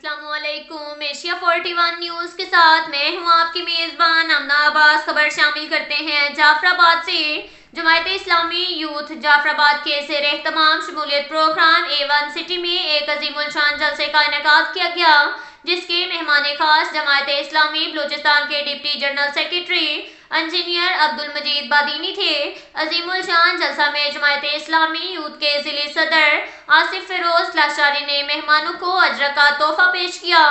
السلام علیکم۔ Asia 41 news کے ساتھ میں ہوں آپ کی میزبان امنا عباس۔ خبر شامل کرتے ہیں جعفر آباد سے۔ جماعت اسلامی یوتھ جعفر آباد کے زیر اہتمام شمولیت پروگرام A1 سٹی میں ایک عظیم الشان جلسے کا انعقاد کیا گیا، جس کے مہمان خاص جماعت اسلامی بلوچستان کے deputy general secretary engineer Abdul Majeed Badini تھے۔ عظیم الشان جلسہ میں جماعت اسلامی یوتھ کے ضلعی صدر آصف فیروز لاشاری نے مہمانوں کو اجر کا تحفہ پیش کیا۔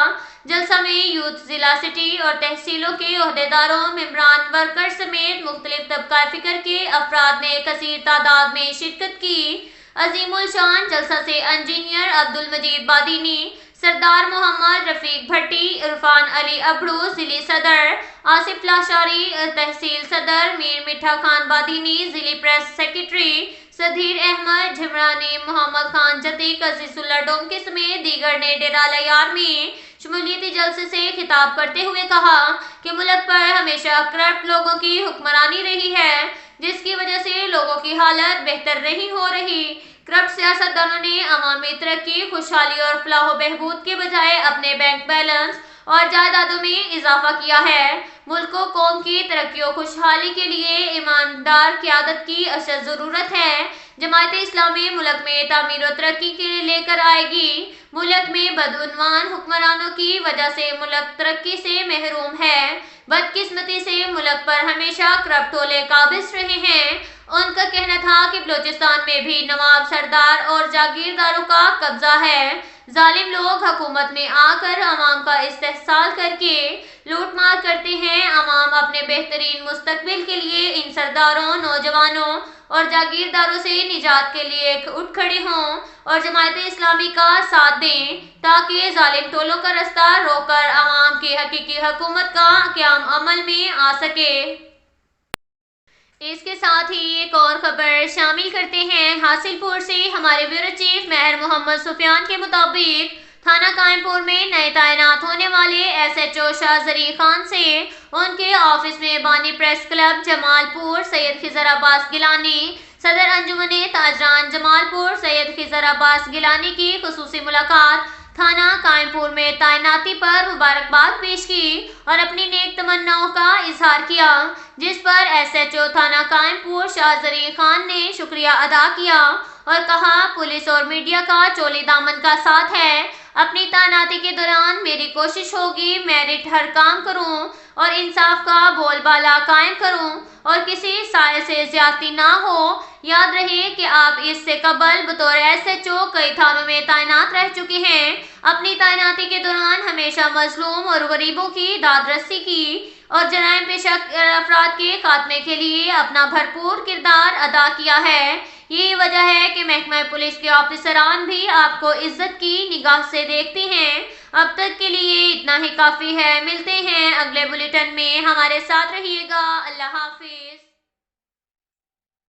جلسہ میں یوتھ ضلع سٹی اور تحصیلوں کے عہدیداروں، ممبران، ورکر سمیت مختلف طبقہ فکر کے افراد نے کثیر تعداد میں شرکت کی۔ عظیم الشان جلسہ سے انجینئر عبدالمجید بادینی، سردار محمد رفیق بھٹی، عرفان علی ابڑو ضلعی صدر، آصف لاشاری تحصیل صدر، میر میٹھا خان بادینی ضلعی پریس سیکریٹری، سدھیر احمد جھمرانی، محمد خان جتیک، عزیز اللہ ڈومکے سمیت دیگر نے ڈیرہ لیار میں شمولیتی جلسے سے خطاب کرتے ہوئے کہا کہ ملک پر ہمیشہ کرپٹ لوگوں کی حکمرانی رہی ہے، جس کی وجہ سے لوگوں کی حالت بہتر نہیں ہو رہی۔ کرپٹ سیاستدانوں نے عوامی ترقی، خوشحالی اور فلاح و بہبود کے بجائے اپنے بینک بیلنس اور جائیدادوں میں اضافہ کیا ہے۔ ملک و قوم کی ترقی و خوشحالی کے لیے ایماندار قیادت کی اشد ضرورت ہے۔ جماعت اسلامی ملک میں تعمیر و ترقی کے لے کر آئے گی۔ ملک میں بدعنوان حکمرانوں کی وجہ سے ملک ترقی سے محروم ہے۔ بدقسمتی سے ملک پر ہمیشہ کرپٹ ٹولے قابض رہے ہیں۔ ان کا کہنا تھا کہ بلوچستان میں بھی نواب، سردار اور جاگیرداروں کا قبضہ ہے۔ ظالم لوگ حکومت میں آ کر عوام کا استحصال کر کے لوٹ مار کرتے ہیں۔ عوام اپنے بہترین مستقبل کے لیے ان سرداروں، نوجوانوں اور جاگیرداروں سے نجات کے لیے اٹھ کھڑے ہوں اور جماعت اسلامی کا ساتھ دیں، تاکہ ظالم ٹولوں کا رستہ روک کر عوام کی حقیقی حکومت کا قیام عمل میں آ سکے۔ اس کے ساتھ ہی ایک اور خبر شامل کرتے ہیں حاصل پور سے۔ ہمارے بیورو چیف مہر محمد سفیان کے مطابق تھانہ قائم پور میں نئے تعینات ہونے والے SHO شاہ زری خان سے ان کے آفس میں بانی پریس کلب جمال پور سید خضر عباس گیلانی، صدر انجمن تاجران جمال پور سید خضر عباس گیلانی کی خصوصی ملاقات، تھانہ قائم پور میں تعیناتی پر مبارکباد پیش کی اور اپنی نیک تمناؤں کا اظہار کیا، جس پر SHO تھانہ قائم پور شاہ زری خان نے شکریہ ادا کیا اور کہا پولیس اور میڈیا کا چولی دامن کا ساتھ ہے۔ اپنی تعیناتی کے دوران میری کوشش ہوگی میرٹ ہر کام کروں اور انصاف کا بول بالا قائم کروں اور کسی سائے سے زیادتی نہ ہو۔ یاد رہے کہ آپ اس سے قبل بطور SHO کئی تھانوں میں تعینات رہ چکے ہیں۔ اپنی تعیناتی کے دوران ہمیشہ مظلوم اور غریبوں کی داد رسی کی اور جرائم پیشہ افراد کے خاتمے کے لیے اپنا بھرپور کردار ادا کیا ہے۔ یہی وجہ ہے کہ محکمہ پولیس کے آفیسران بھی آپ کو عزت کی نگاہ سے دیکھتے ہیں۔ اب تک کے لیے اتنا ہی کافی ہے۔ ملتے ہیں اگلے بلیٹن میں، ہمارے ساتھ رہیے گا۔ اللہ حافظ۔